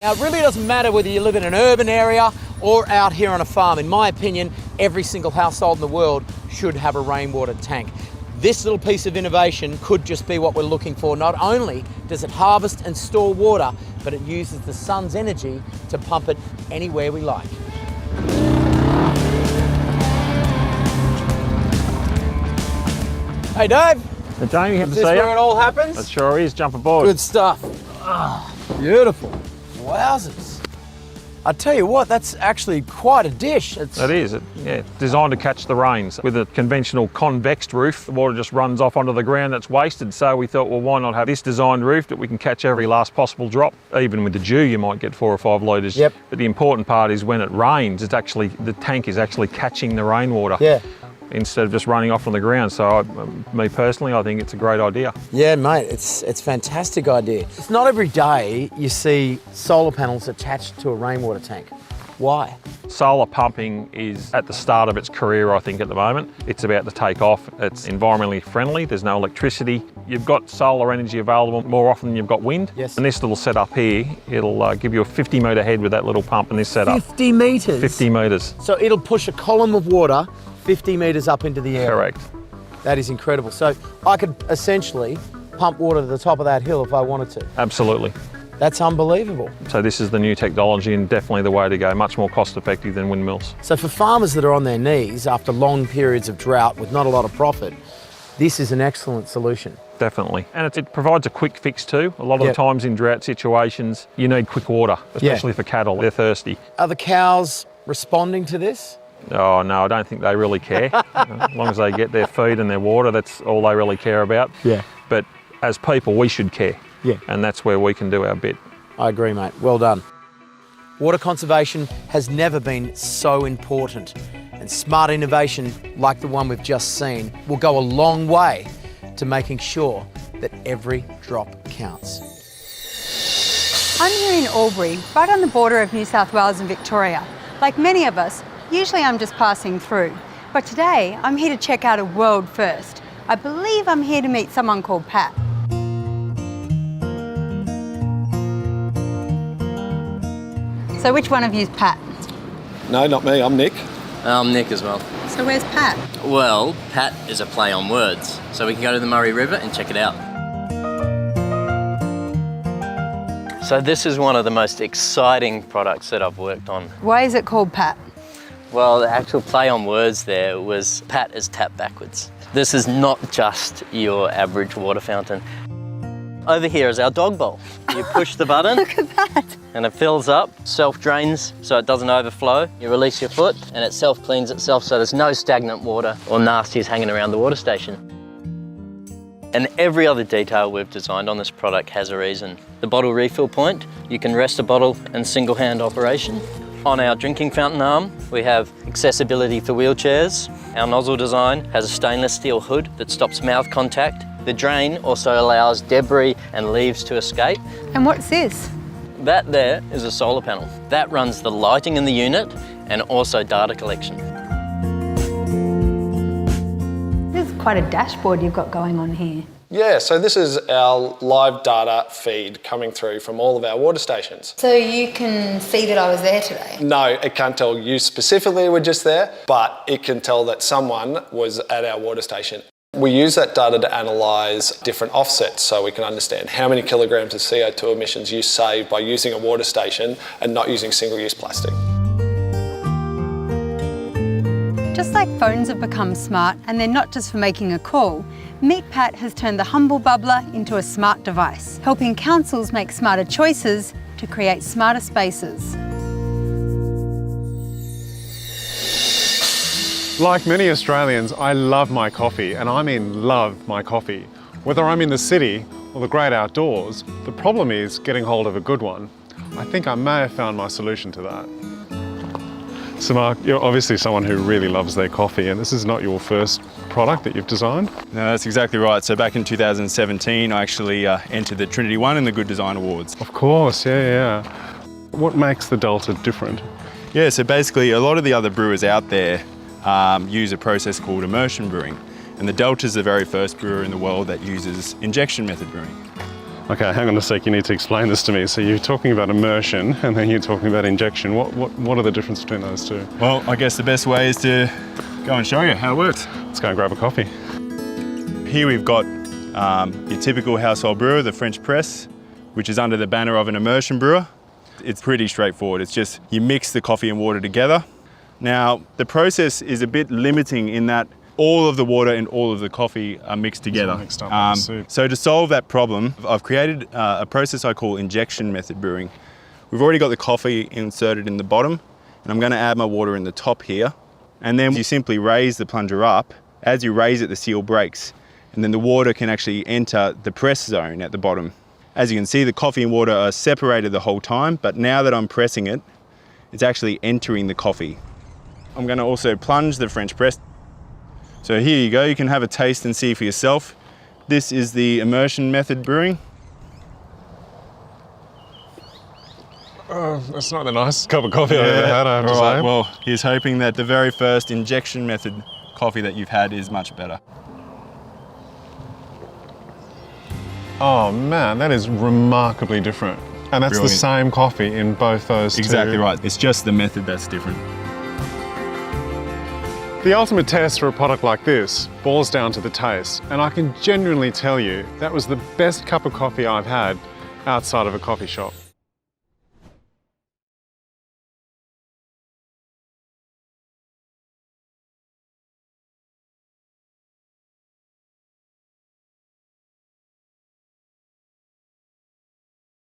Now, it really doesn't matter whether you live in an urban area or out here on a farm. In my opinion, every single household in the world should have a rainwater tank. This little piece of innovation could just be what we're looking for. Not only does it harvest and store water, but it uses the sun's energy to pump it anywhere we like. Hey Dave. Hey Jamie, good to see you. Is this where it all happens? It sure is, jump aboard. Good stuff. Oh, beautiful. Wowzers. I tell you what, that's actually quite a dish. It is, yeah. Designed to catch the rains. With a conventional convex roof, the water just runs off onto the ground, that's wasted. So we thought, well, why not have this designed roof that we can catch every last possible drop? Even with the dew, you might get 4 or 5 litres. Yep. But the important part is when it rains, it's actually, the tank is actually catching the rainwater. Yeah. Instead of just running off on the ground. So me personally, I think it's a great idea. Yeah, mate, it's a fantastic idea. It's not every day you see solar panels attached to a rainwater tank. Why? Solar pumping is at the start of its career, I think, at the moment. It's about to take off. It's environmentally friendly. There's no electricity. You've got solar energy available more often than you've got wind. Yes. And this little setup here, it'll give you a 50-metre head with that little pump in this setup. 50 metres? 50 metres. So it'll push a column of water 50 metres up into the air. Correct. That is incredible. So I could essentially pump water to the top of that hill if I wanted to. Absolutely. That's unbelievable. So this is the new technology and definitely the way to go, much more cost effective than windmills. So for farmers that are on their knees after long periods of drought with not a lot of profit, this is an excellent solution. Definitely. And it provides a quick fix too. A lot of the times in drought situations, you need quick water, especially for cattle. They're thirsty. Are the cows responding to this? Oh no, I don't think they really care. As long as they get their feed and their water, that's all they really care about. Yeah. But as people, we should care. Yeah. And that's where we can do our bit. I agree, mate. Well done. Water conservation has never been so important, and smart innovation like the one we've just seen will go a long way to making sure that every drop counts. I'm here in Albury, right on the border of New South Wales and Victoria. Like many of us, usually I'm just passing through, but today I'm here to check out a world first. I believe I'm here to meet someone called Pat. So which one of you's Pat? No, not me, I'm Nick. I'm Nick as well. So where's Pat? Well, Pat is a play on words, so we can go to the Murray River and check it out. So this is one of the most exciting products that I've worked on. Why is it called Pat? Well, the actual play on words there was Pat is tap backwards. This is not just your average water fountain. Over here is our dog bowl. You push the button. Look at that. And it fills up, self-drains so it doesn't overflow. You release your foot and it self-cleans itself so there's no stagnant water or nasties hanging around the water station. And every other detail we've designed on this product has a reason. The bottle refill point, you can rest a bottle in single-hand operation. On our drinking fountain arm, we have accessibility for wheelchairs. Our nozzle design has a stainless steel hood that stops mouth contact. The drain also allows debris and leaves to escape. And what's this? That there is a solar panel. That runs the lighting in the unit and also data collection. This is quite a dashboard you've got going on here. Yeah, so this is our live data feed coming through from all of our water stations. So you can see that I was there today? No, it can't tell you specifically we're just there, but it can tell that someone was at our water station. We use that data to analyse different offsets so we can understand how many kilograms of CO2 emissions you save by using a water station and not using single-use plastic. Just like phones have become smart and they're not just for making a call, Meet Pat has turned the humble bubbler into a smart device, helping councils make smarter choices to create smarter spaces. Like many Australians, I love my coffee, and I mean love my coffee. Whether I'm in the city or the great outdoors, the problem is getting hold of a good one. I think I may have found my solution to that. So Mark, you're obviously someone who really loves their coffee, and this is not your first product that you've designed? No, that's exactly right. So back in 2017, I actually entered the Trinity 1 in the Good Design Awards. Of course, yeah. What makes the Delter different? Yeah, so basically a lot of the other brewers out there use a process called immersion brewing. And the Delter's the very first brewer in the world that uses injection method brewing. Okay, hang on a sec, you need to explain this to me. So you're talking about immersion and then you're talking about injection. What are the differences between those two? Well, I guess the best way is to go and show you how it works. Let's go and grab a coffee. Here we've got your typical household brewer, the French press, which is under the banner of an immersion brewer. It's pretty straightforward. It's just you mix the coffee and water together. Now, the process is a bit limiting in that all of the water and all of the coffee are mixed together. Mixed up with the soup. So to solve that problem, I've created a process I call injection method brewing. We've already got the coffee inserted in the bottom, and I'm going to add my water in the top here. And then you simply raise the plunger up. As you raise it, the seal breaks, and then the water can actually enter the press zone at the bottom. As you can see, the coffee and water are separated the whole time, but now that I'm pressing it, it's actually entering the coffee. I'm going to also plunge the French press. So here you go, you can have a taste and see for yourself. This is the immersion method brewing. That's not the nicest cup of coffee I've ever had, I have to say. Well, here's hoping that the very first injection method coffee that you've had is much better. Oh man, that is remarkably different. And that's Brilliant. the same coffee in both those Exactly two. right, it's just the method that's different. The ultimate test for a product like this boils down to the taste, and I can genuinely tell you that was the best cup of coffee I've had outside of a coffee shop.